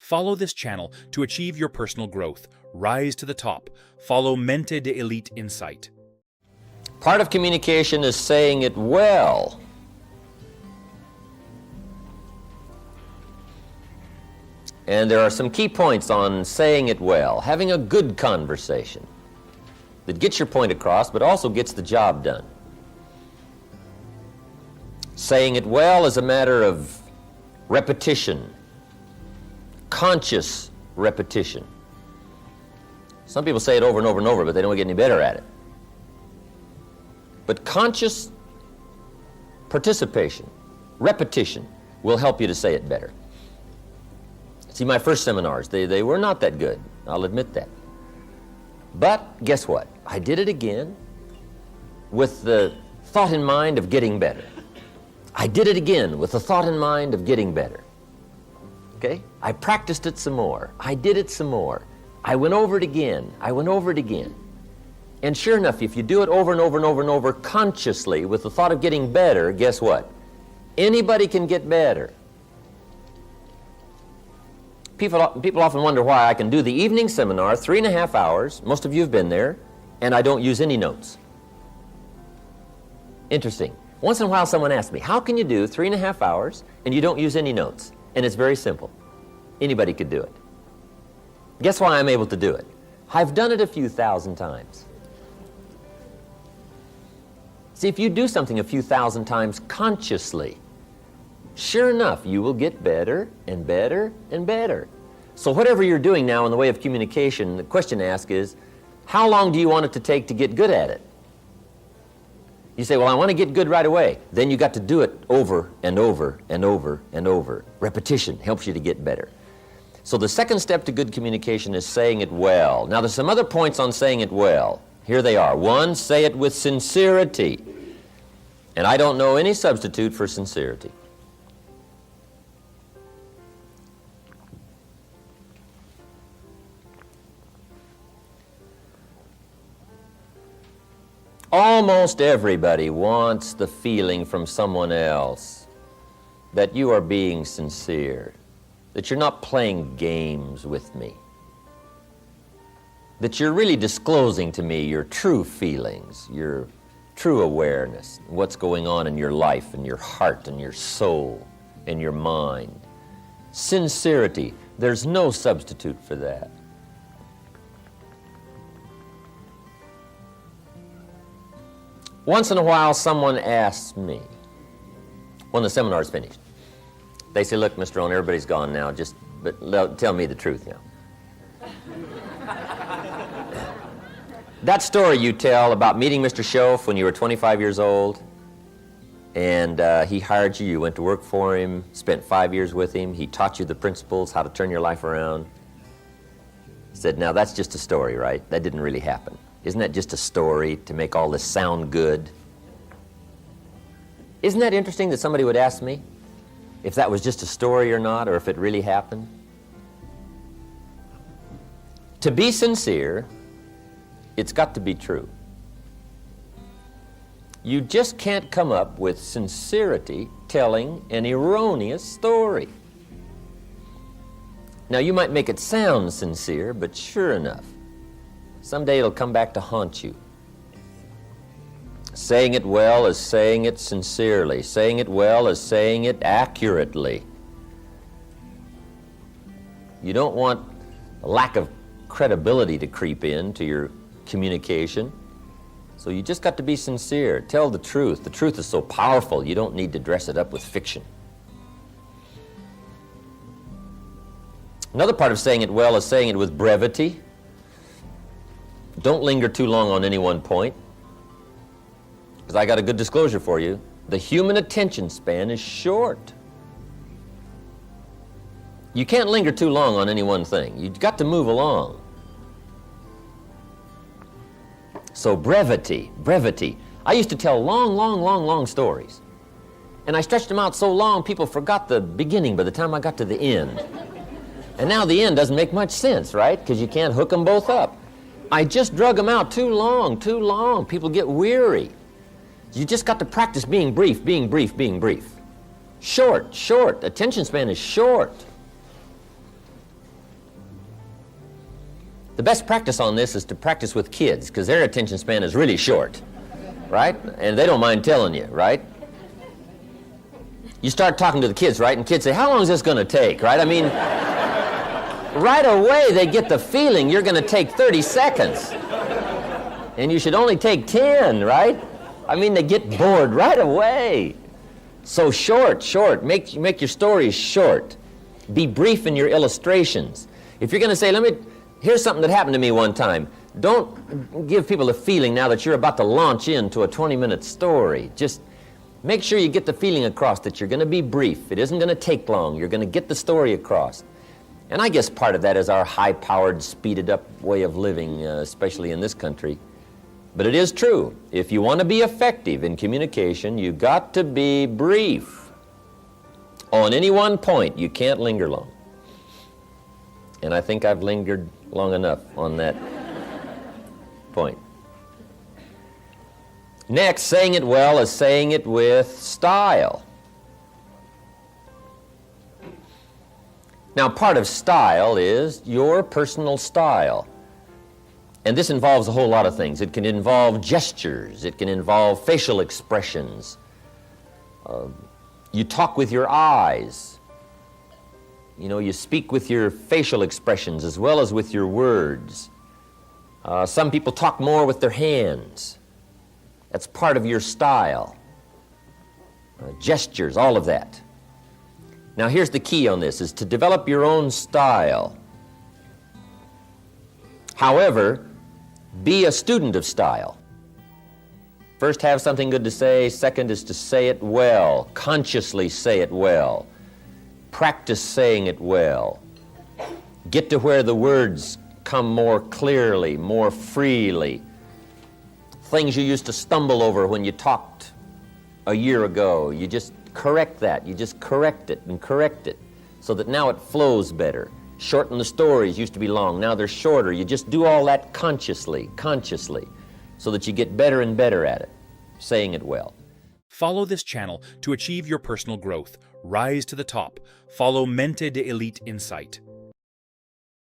Follow this channel to achieve your personal growth. Rise to the top. Follow Mente de Élite Insight. Part of communication is saying it well. And there are some key points on saying it well. Having a good conversation that gets your point across, but also gets the job done. Saying it well is a matter of repetition, conscious repetition. Some people say it over and over and over, but they don't get any better at it. But conscious participation, repetition, will help you to say it better. See, my first seminars, they were not that good. I'll admit that. But guess what? I did it again with the thought in mind of getting better. I did it again with the thought in mind of getting better. Okay? I practiced it some more. I did it some more. I went over it again. I went over it again. And sure enough, if you do it over and over and over and over consciously with the thought of getting better, guess what? Anybody can get better. People often wonder why I can do the evening seminar, 3.5 hours, most of you have been there, and I don't use any notes. Interesting. Once in a while someone asks me, how can you do 3.5 hours and you don't use any notes? And it's very simple. Anybody could do it. Guess why I'm able to do it? I've done it a few thousand times. See, if you do something a few thousand times consciously, sure enough, you will get better and better and better. So whatever you're doing now in the way of communication, the question to ask is, how long do you want it to take to get good at it? You say, well, I want to get good right away. Then you got to do it over and over and over and over. Repetition helps you to get better. So the second step to good communication is saying it well. Now there's some other points on saying it well. Here they are. One, say it with sincerity. And I don't know any substitute for sincerity. Almost everybody wants the feeling from someone else that you are being sincere, that you're not playing games with me, that you're really disclosing to me your true feelings, your true awareness, what's going on in your life and your heart and your soul and your mind. Sincerity, there's no substitute for that. Once in a while, someone asks me, when the seminar's finished, they say, look, Mr. Rohn, everybody's gone now, but tell me the truth now. That story you tell about meeting Mr. Schoaf when you were 25 years old, and he hired you, you went to work for him, spent 5 years with him, he taught you the principles, how to turn your life around. He said, now that's just a story, right? That didn't really happen. Isn't that just a story to make all this sound good? Isn't that interesting that somebody would ask me if that was just a story or not, or if it really happened? To be sincere, it's got to be true. You just can't come up with sincerity telling an erroneous story. Now, you might make it sound sincere, but sure enough, someday it'll come back to haunt you. Saying it well is saying it sincerely. Saying it well is saying it accurately. You don't want a lack of credibility to creep into your communication. So you just got to be sincere. Tell the truth. The truth is so powerful, you don't need to dress it up with fiction. Another part of saying it well is saying it with brevity. Don't linger too long on any one point, because I got a good disclosure for you. The human attention span is short. You can't linger too long on any one thing. You've got to move along. So brevity. I used to tell long stories. And I stretched them out so long, people forgot the beginning by the time I got to the end. And now the end doesn't make much sense, right? Because you can't hook them both up. I just drug them out too long. People get weary. You just got to practice being brief. Short. Attention span is short. The best practice on this is to practice with kids, because their attention span is really short, right? And they don't mind telling you, right? You start talking to the kids, right? And kids say, how long is this going to take, right? I mean, right away they get the feeling you're going to take 30 seconds. And you should only take 10, right? I mean, they get bored right away. So short. Make your stories short. Be brief in your illustrations. If you're going to say, here's something that happened to me one time. Don't give people a feeling now that you're about to launch into a 20-minute story. Just make sure you get the feeling across that you're going to be brief. It isn't going to take long. You're going to get the story across. And I guess part of that is our high-powered, speeded-up way of living, especially in this country. But it is true. If you want to be effective in communication, you've got to be brief. On any one point, you can't linger long. And I think I've lingered long enough on that point. Next, saying it well is saying it with style. Now, part of style is your personal style. And this involves a whole lot of things. It can involve gestures. It can involve facial expressions. You talk with your eyes. You know, you speak with your facial expressions as well as with your words. Some people talk more with their hands. That's part of your style. Gestures, all of that. Now here's the key on this, is to develop your own style. However, be a student of style. First, have something good to say. Second is to say it well. Consciously say it well. Practice saying it well. Get to where the words come more clearly, more freely. Things you used to stumble over when you talked a year ago, you just correct that. You just correct it and correct it so that now it flows better. Shorten the stories, used to be long, now they're shorter. You just do all that consciously, so that you get better and better at it, saying it well. Follow this channel to achieve your personal growth. Rise to the top. Follow Mente de Élite Insight.